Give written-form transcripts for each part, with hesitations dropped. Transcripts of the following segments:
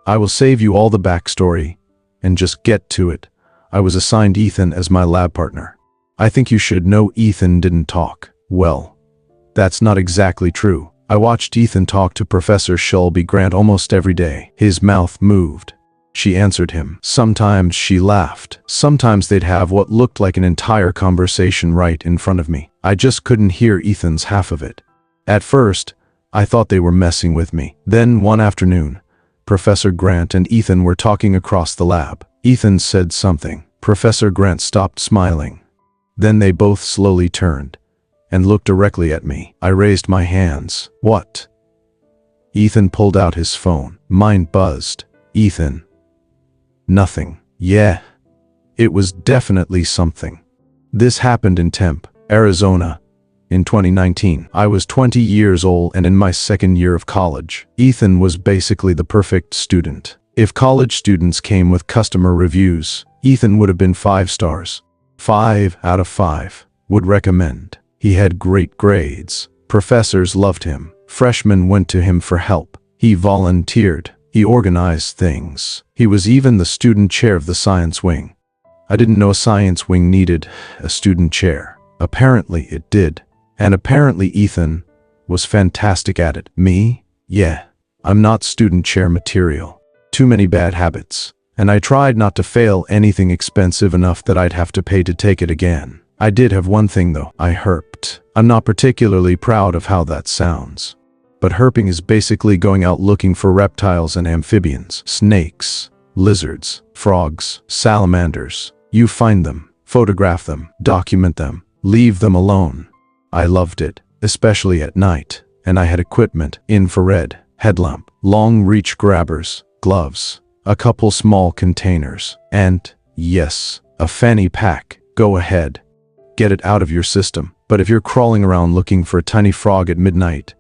I will save you all the backstory and just get to it. I was assigned Ethan as my lab partner. I think you should know Ethan didn't talk. Well, that's not exactly true. I watched Ethan talk to Professor Shelby Grant almost every day. His mouth moved. She answered him. Sometimes she laughed. Sometimes they'd have what looked like an entire conversation right in front of me. I just couldn't hear Ethan's half of it. At first, I thought they were messing with me. Then one afternoon, Professor Grant and Ethan were talking across the lab. Ethan said something. Professor Grant stopped smiling. Then they both slowly turned and looked directly at me. I raised my hands. What? Ethan pulled out his phone. Mine buzzed. Ethan. Nothing. Yeah. It was definitely something. This happened in Tempe, Arizona, in 2019. I was 20 years old and in my second year of college. Ethan was basically the perfect student. If college students came with customer reviews, Ethan would have been 5 stars. 5 out of 5. Would recommend. He had great grades. Professors loved him. Freshmen went to him for help. He volunteered. He organized things. He was even the student chair of the science wing. I didn't know a science wing needed a student chair. Apparently it did. And apparently Ethan was fantastic at it. Me? Yeah. I'm not student chair material. Too many bad habits. And I tried not to fail anything expensive enough that I'd have to pay to take it again. I did have one thing though. I herped. I'm not particularly proud of how that sounds. But herping is basically going out looking for reptiles and amphibians, snakes, lizards, frogs, salamanders. You find them, photograph them, document them, leave them alone. I loved it, especially at night, and I had equipment, infrared, headlamp, long-reach grabbers, gloves, a couple small containers, and, yes, a fanny pack. Go ahead. Get it out of your system. But if you're crawling around looking for a tiny frog at midnight,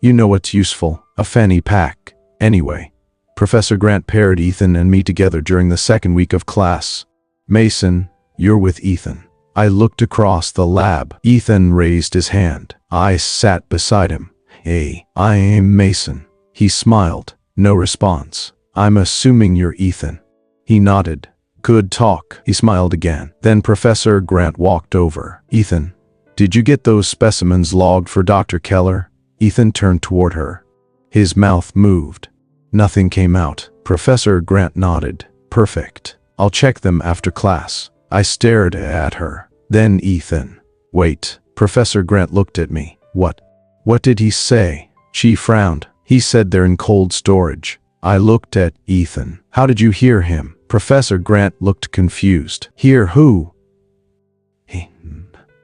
you know what's useful, a fanny pack. Anyway, Professor Grant paired Ethan and me together during the second week of class. Mason, you're with Ethan. I looked across the lab. Ethan raised his hand. I sat beside him. Hey, I am Mason. He smiled. No response. I'm assuming you're Ethan. He nodded. Good talk. He smiled again. Then Professor Grant walked over. Ethan, did you get those specimens logged for Dr. Keller? Ethan turned toward her. His mouth moved. Nothing came out. Professor Grant nodded. Perfect. I'll check them after class. I stared at her. Then Ethan. Wait. Professor Grant looked at me. What? What did he say? She frowned. He said they're in cold storage. I looked at Ethan. How did you hear him? Professor Grant looked confused. Hear who?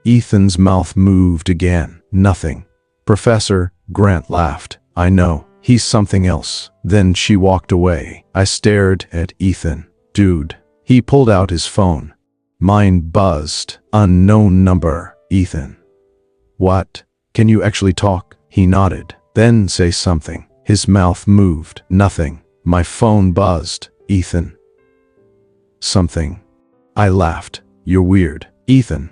Ethan's mouth moved again. Nothing. Professor Grant laughed. I know. He's something else. Then she walked away. I stared at Ethan. Dude. He pulled out his phone. Mine buzzed. Unknown number. Ethan. What? Can you actually talk? He nodded. Then say something. His mouth moved. Nothing. My phone buzzed. Ethan. Something. I laughed. You're weird. Ethan.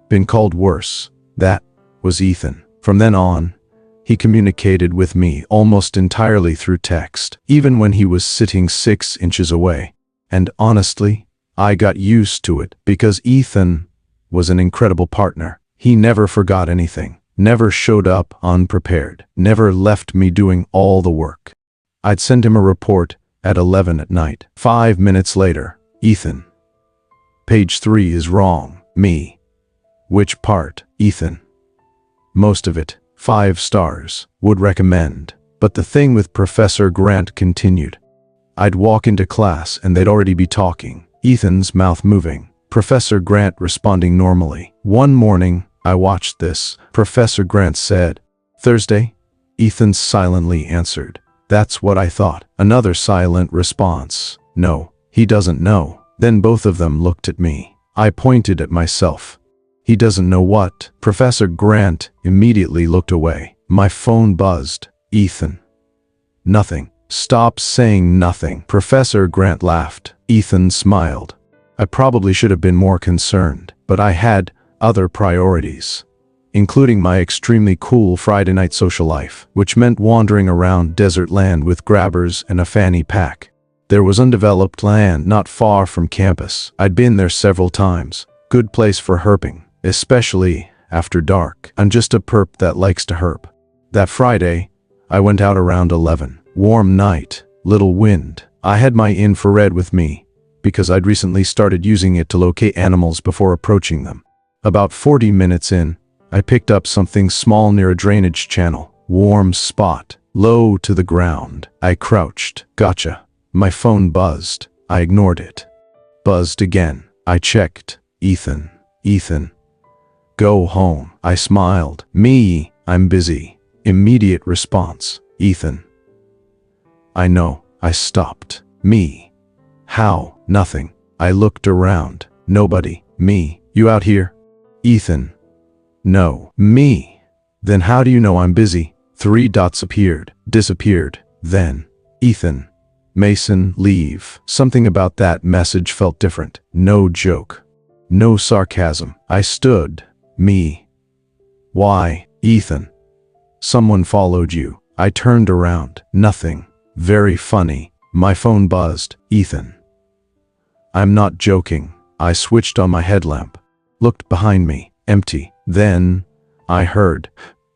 Been called worse. That was Ethan. From then on, he communicated with me almost entirely through text, even when he was sitting 6 inches away. And honestly, I got used to it because Ethan was an incredible partner. He never forgot anything, never showed up unprepared, never left me doing all the work. I'd send him a report at 11 at night. 5 minutes later, Ethan. Page 3 is wrong. Me. Which part? Ethan. Most of it. 5 stars. Would recommend. But the thing with Professor Grant continued. I'd walk into class and they'd already be talking. Ethan's mouth moving. Professor Grant responding normally. One morning, I watched this. Professor Grant said, Thursday? Ethan silently answered. That's what I thought. Another silent response. No, he doesn't know. Then both of them looked at me. I pointed at myself. He doesn't know what? Professor Grant immediately looked away. My phone buzzed. Ethan. Nothing. Stop saying nothing. Professor Grant laughed. Ethan smiled. I probably should have been more concerned, but I had other priorities, including my extremely cool Friday night social life, which meant wandering around desert land with grabbers and a fanny pack. There was undeveloped land not far from campus. I'd been there several times. Good place for herping, especially after dark. I'm just a perp that likes to herp. That Friday, I went out around 11. Warm night, little wind. I had my infrared with me because I'd recently started using it to locate animals before approaching them. About 40 minutes in, I picked up something small near a drainage channel. Warm spot, low to the ground. I crouched. Gotcha. My phone buzzed. I ignored it. Buzzed again. I checked. Ethan. Ethan. Go home. I smiled. Me, I'm busy. Immediate response. Ethan. I know. I stopped. Me. How? Nothing. I looked around. Nobody. Me. You out here? Ethan. No. Me. Then how do you know I'm busy? 3 dots appeared. Disappeared. Then. Ethan. Mason, leave. Something about that message felt different. No joke. No sarcasm. I stood. Me. Why? Ethan. Someone followed you. I turned around. Nothing. Very funny. My phone buzzed. Ethan. I'm not joking. I switched on my headlamp. Looked behind me. Empty. Then, I heard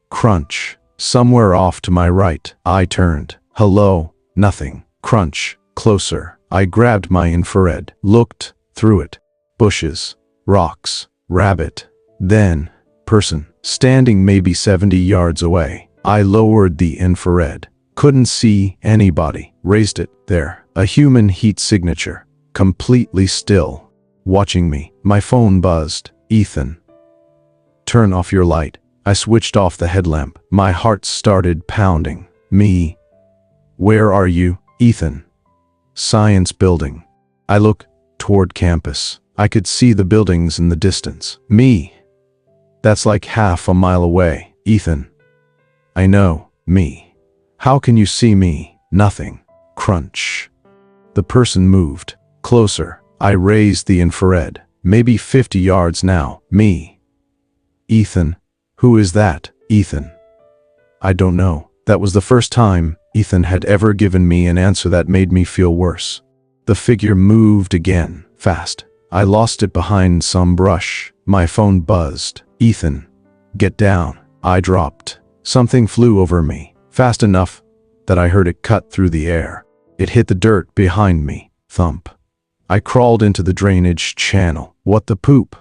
crunch. Somewhere off to my right. I turned. Hello. Nothing. Crunch. Closer. I grabbed my infrared. Looked through it. Bushes. Rocks. Rabbit. Then, person. Standing maybe 70 yards away. I lowered the infrared. Couldn't see anybody. Raised it. There. A human heat signature. Completely still. Watching me. My phone buzzed. Ethan. Turn off your light. I switched off the headlamp. My heart started pounding. Me. Where are you, Ethan? Science building. I look toward campus. I could see the buildings in the distance. Me. That's like half a mile away, Ethan. I know. Me. How can you see me? Nothing. Crunch. The person moved. Closer. I raised the infrared. Maybe 50 yards now. Me. Ethan. Who is that, Ethan? I don't know. That was the first time Ethan had ever given me an answer that made me feel worse. The figure moved again, fast. I lost it behind some brush. My phone buzzed. Ethan. Get down. I dropped. Something flew over me, fast enough that I heard it cut through the air. It hit the dirt behind me. Thump. I crawled into the drainage channel. What the poop?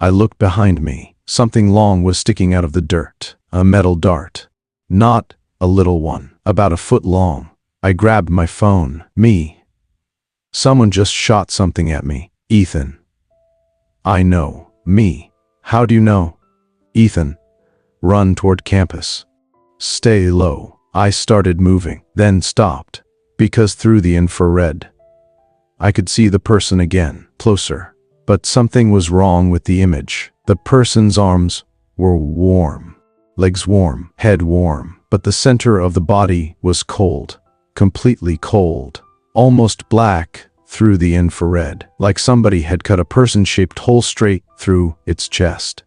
I looked behind me. Something long was sticking out of the dirt. A metal dart. Not a little one. About a foot long. I grabbed my phone. Me. Someone just shot something at me. Ethan. I know. Me. How do you know? Ethan. Run toward campus. Stay low. I started moving, then stopped, because through the infrared, I could see the person again, closer. But something was wrong with the image. The person's arms were warm, legs warm, head warm, but the center of the body was cold, completely cold, almost black through the infrared, like somebody had cut a person-shaped hole straight through its chest.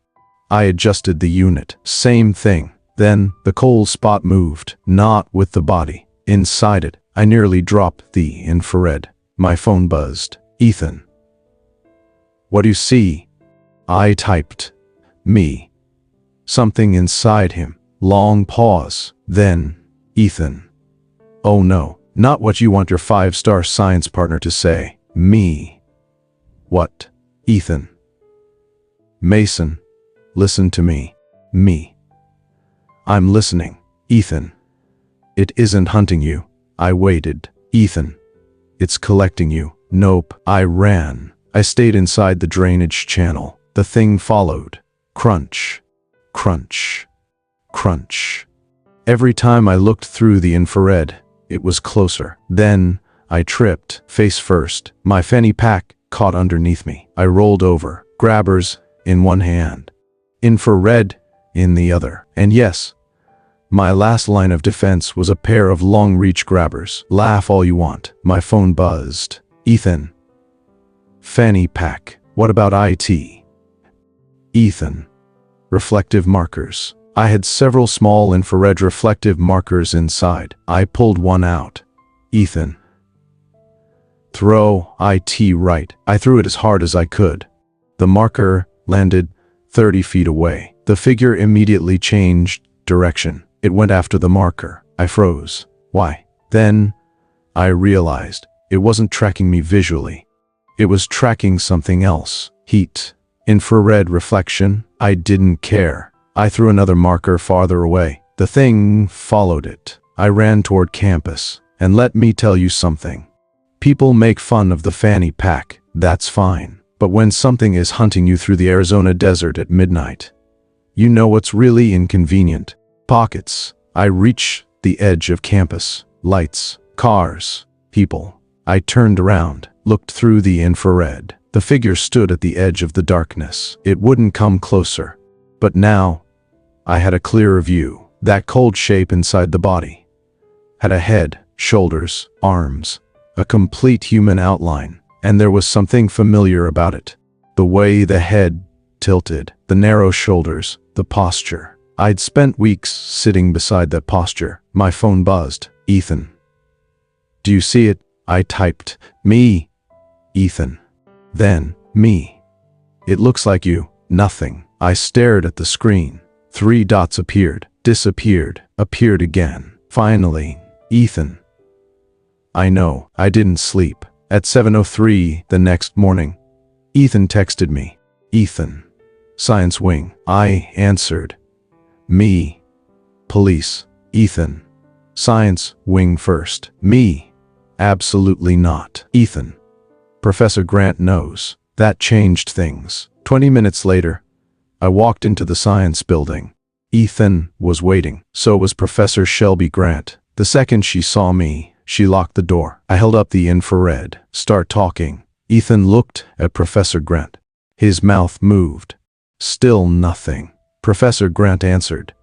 I adjusted the unit. Same thing. Then the cold spot moved, not with the body. Inside it, I nearly dropped the infrared. My phone buzzed. Ethan. What do you see? I typed. Me. Something inside him. Long pause. Then, Ethan. Oh no, not what you want your 5-star science partner to say. Me. What? Ethan. Mason. Listen to me. Me. I'm listening. Ethan. It isn't hunting you. I waited. Ethan. It's collecting you. Nope. I ran. I stayed inside the drainage channel. The thing followed. Crunch. Crunch. Crunch. Every time I looked through the infrared, it was closer. Then, I tripped, face first. My fanny pack caught underneath me. I rolled over, grabbers in one hand, infrared in the other. And yes, my last line of defense was a pair of long-reach grabbers. Laugh all you want. My phone buzzed. Ethan. Fanny pack. What about IT? Ethan. Reflective markers. I had several small infrared reflective markers inside. I pulled one out. Ethan. Throw it right. I threw it as hard as I could. The marker landed 30 feet away. The figure immediately changed direction. It went after the marker. I froze. Why? Then I realized it wasn't tracking me visually. It was tracking something else. Heat. Infrared reflection. I didn't care. I threw another marker farther away. The thing followed it. I ran toward campus. And let me tell you something. People make fun of the fanny pack. That's fine. But when something is hunting you through the Arizona desert at midnight, you know what's really inconvenient. Pockets. I reached the edge of campus. Lights. Cars. People. I turned around, looked through the infrared. The figure stood at the edge of the darkness. It wouldn't come closer. But now, I had a clearer view. That cold shape inside the body had a head, shoulders, arms, a complete human outline, and there was something familiar about it. The way the head tilted, the narrow shoulders, the posture. I'd spent weeks sitting beside that posture. My phone buzzed. Ethan. Do you see it? I typed. Me. Ethan. Then, me. It looks like you. Nothing. I stared at the screen. 3 dots appeared, disappeared, appeared again. Finally, Ethan. I know, I didn't sleep. At 7:03 the next morning, Ethan texted me. Ethan. Science wing. I answered. Me. Police. Ethan. Science wing first. Me. Absolutely not. Ethan. Professor Grant knows. That changed things. 20 minutes later, I walked into the science building. Ethan was waiting. So was Professor Shelby Grant. The second she saw me, she locked the door. I held up the infrared. Start talking. Ethan looked at Professor Grant. His mouth moved. Still nothing. Professor Grant answered.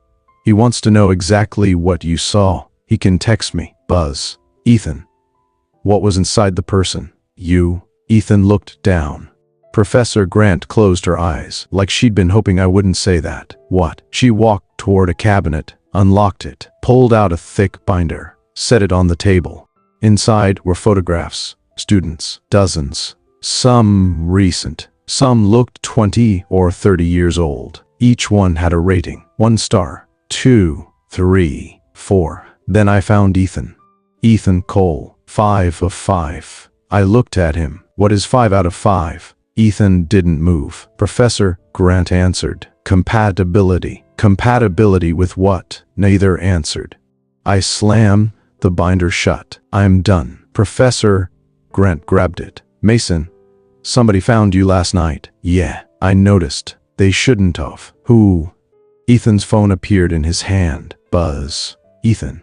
He wants to know exactly what you saw. He can text me. Buzz. Ethan. What was inside the person? You. Ethan looked down. Professor Grant closed her eyes, like she'd been hoping I wouldn't say that. What? She walked toward a cabinet, unlocked it, pulled out a thick binder, set it on the table. Inside were photographs, students, dozens. Some recent, some looked 20 or 30 years old. Each one had a rating. 1 star, 2, 3, 4. Then I found Ethan. Ethan Cole, 5 of 5. I looked at him. What is 5 out of 5? Ethan didn't move. Professor Grant answered. Compatibility. Compatibility with what? Neither answered. I slammed the binder shut. I'm done. Professor Grant grabbed it. Mason, somebody found you last night. Yeah, I noticed. They shouldn't have. Who? Ethan's phone appeared in his hand. Buzz. Ethan.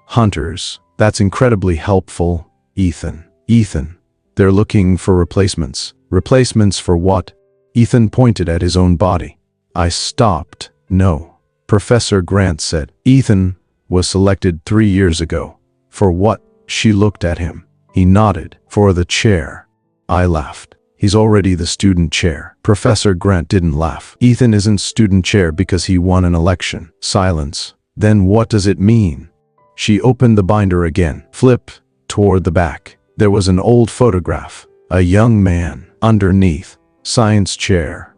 Hunters. That's incredibly helpful. Ethan. Ethan. They're looking for replacements. Replacements for what? Ethan pointed at his own body. I stopped. No. Professor Grant said. Ethan was selected 3 years ago. For what? She looked at him. He nodded. For the chair. I laughed. He's already the student chair. Professor Grant didn't laugh. Ethan isn't student chair because he won an election. Silence. Then what does it mean? She opened the binder again. Flip toward the back. There was an old photograph. A young man. Underneath. Science chair.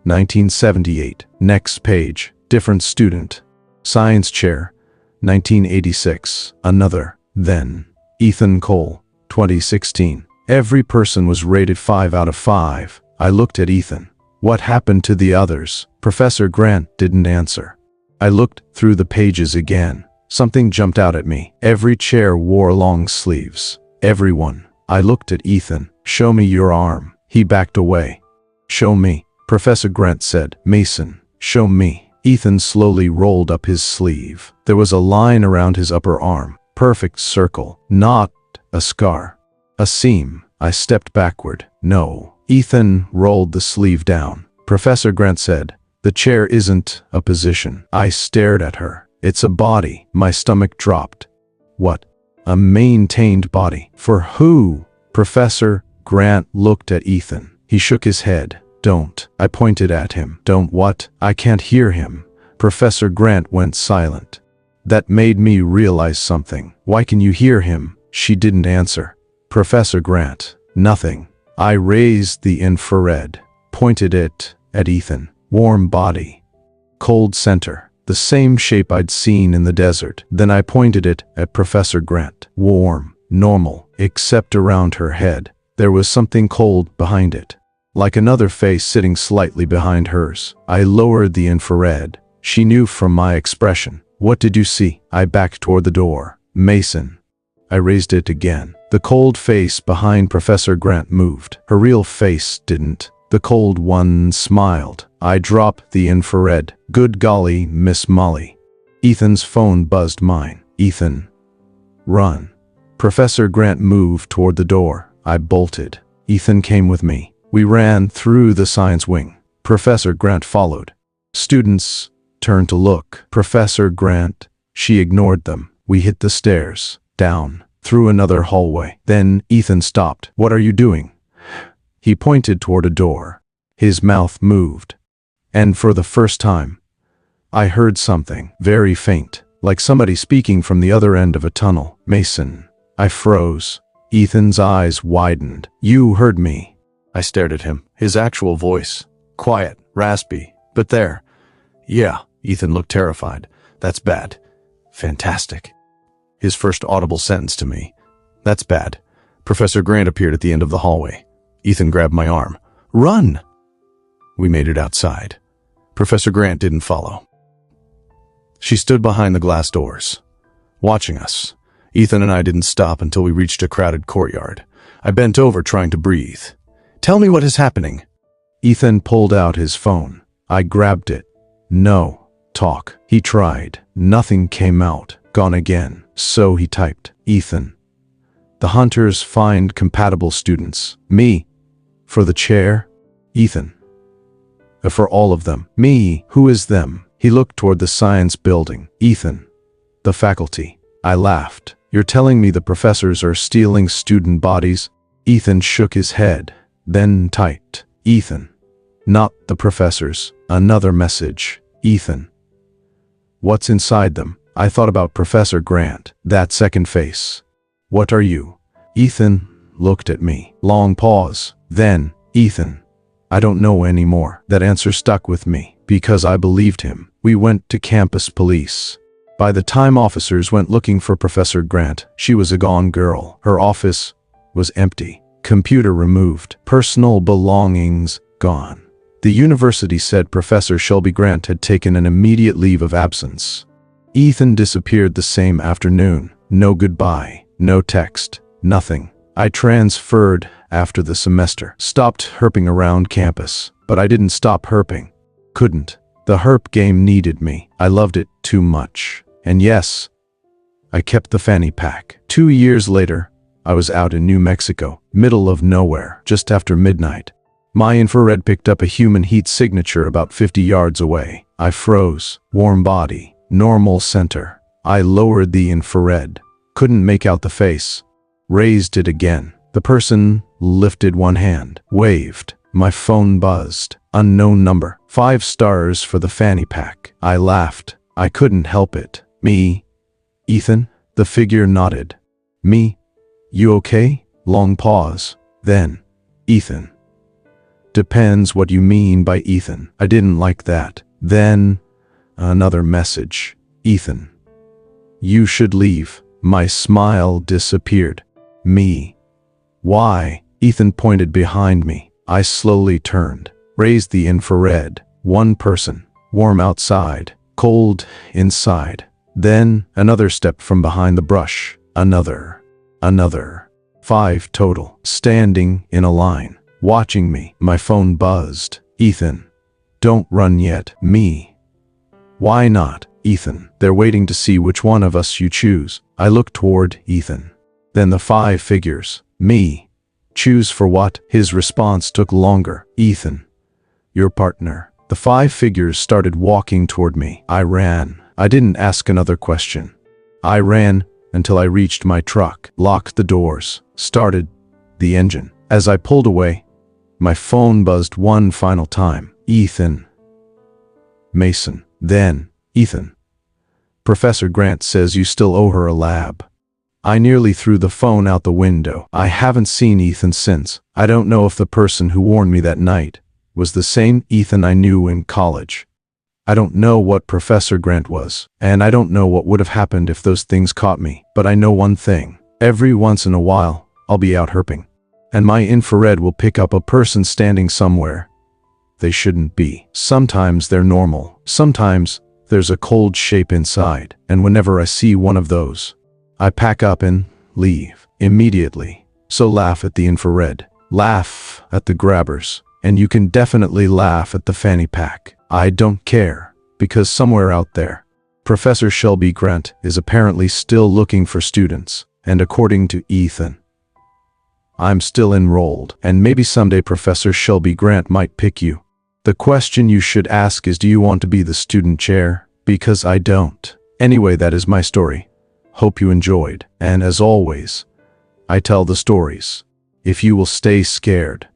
1978. Next page. Different student. Science chair. 1986. Another. Then. Ethan Cole. 2016. Every person was rated 5 out of 5. I looked at Ethan. What happened to the others? Professor Grant didn't answer. I looked through the pages again. Something jumped out at me. Every chair wore long sleeves. Everyone. I looked at Ethan. Show me your arm. He backed away. Show me. Professor Grant said. Mason, show me. Ethan slowly rolled up his sleeve. There was a line around his upper arm. Perfect circle. Not a scar. A seam. I stepped backward. No. Ethan rolled the sleeve down. Professor Grant said, the chair isn't a position. I stared at her. It's a body. My stomach dropped. What? A maintained body. For who? Professor Grant looked at Ethan. He shook his head. Don't. I pointed at him. Don't what? I can't hear him. Professor Grant went silent. That made me realize something. Why can you hear him? She didn't answer. Professor Grant. Nothing. I raised the infrared, pointed it at Ethan. Warm body. Cold center. The same shape I'd seen in the desert. Then I pointed it at Professor Grant. Warm. Normal. Except around her head. There was something cold behind it. Like another face sitting slightly behind hers. I lowered the infrared. She knew from my expression. What did you see? I backed toward the door. Mason. I raised it again. The cold face behind Professor Grant moved. Her real face didn't. The cold one smiled. I dropped the infrared. Good golly, Miss Molly. Ethan's phone buzzed mine. Ethan. Run. Professor Grant moved toward the door. I bolted. Ethan came with me. We ran through the science wing. Professor Grant followed. Students turned to look. Professor Grant. She ignored them. We hit the stairs. Down. Through another hallway. Then Ethan stopped. What are you doing? He pointed toward a door. His mouth moved. And for the first time, I heard something very faint, like somebody speaking from the other end of a tunnel. Mason. I froze. Ethan's eyes widened. You heard me. I stared at him. His actual voice. Quiet, raspy, but there. Yeah, Ethan looked terrified. That's bad. Fantastic. His first audible sentence to me. That's bad. Professor Grant appeared at the end of the hallway. Ethan grabbed my arm. Run! We made it outside. Professor Grant didn't follow. She stood behind the glass doors, watching us. Ethan and I didn't stop until we reached a crowded courtyard. I bent over trying to breathe. Tell me what is happening. Ethan pulled out his phone. I grabbed it. No. Talk. He tried. Nothing came out. Gone again. So he typed. Ethan. The hunters find compatible students. Me. For the chair. Ethan. For all of them. Me. Who is them? He looked toward the science building. Ethan. The faculty. I laughed. You're telling me the professors are stealing student bodies? Ethan shook his head, then typed. Ethan. Not the professors. Another message. Ethan. What's inside them? I thought about Professor Grant, that second face. What are you? Ethan looked at me. Long pause. Then, Ethan. I don't know anymore. That answer stuck with me, because I believed him. We went to campus police. By the time officers went looking for Professor Grant, she was a gone girl. Her office was empty. Computer removed. Personal belongings gone. The university said Professor Shelby Grant had taken an immediate leave of absence. Ethan disappeared the same afternoon. No goodbye, no text, nothing. I transferred after the semester. Stopped herping around campus, but I didn't stop herping. Couldn't. The herp game needed me. I loved it too much. And yes, I kept the fanny pack. 2 years later, I was out in New Mexico, middle of nowhere, just after midnight. My infrared picked up a human heat signature about 50 yards away. I froze. Warm body. Normal center. I lowered the infrared. Couldn't make out the face. Raised it again. The person lifted one hand. Waved. My phone buzzed. Unknown number. 5 stars for the fanny pack. I laughed. I couldn't help it. Me? Ethan? The figure nodded. Me? You okay? Long pause. Then, Ethan. Depends what you mean by Ethan. I didn't like that. Then, another message. Ethan. You should leave. My smile disappeared. Me. Why? Ethan pointed behind me. I slowly turned. Raised the infrared. One person. Warm outside. Cold inside. Then, another step from behind the brush. Another. 5 total. Standing in a line. Watching me. My phone buzzed. Ethan. Don't run yet. Me. Why not? Ethan. They're waiting to see which one of us you choose. I looked toward Ethan. Then the 5 figures. Me. Choose for what? His response took longer. Ethan. Your partner. The 5 figures started walking toward me. I ran. I didn't ask another question. I ran until I reached my truck, locked the doors, started the engine. As I pulled away, my phone buzzed one final time. Ethan. Mason. Then, Ethan. Professor Grant says you still owe her a lab. I nearly threw the phone out the window. I haven't seen Ethan since. I don't know if the person who warned me that night was the same Ethan I knew in college. I don't know what Professor Grant was, and I don't know what would have happened if those things caught me. But I know one thing. Every once in a while, I'll be out herping, and my infrared will pick up a person standing somewhere they shouldn't be. Sometimes they're normal. Sometimes there's a cold shape inside, and whenever I see one of those, I pack up and leave immediately. So laugh at the infrared, laugh at the grabbers, and you can definitely laugh at the fanny pack. I don't care, because somewhere out there, Professor Shelby Grant is apparently still looking for students, and according to Ethan, I'm still enrolled, and maybe someday Professor Shelby Grant might pick you. The question you should ask is, do you want to be the student chair? Because I don't. Anyway, that is my story. Hope you enjoyed, and as always, I tell the stories if you will stay scared.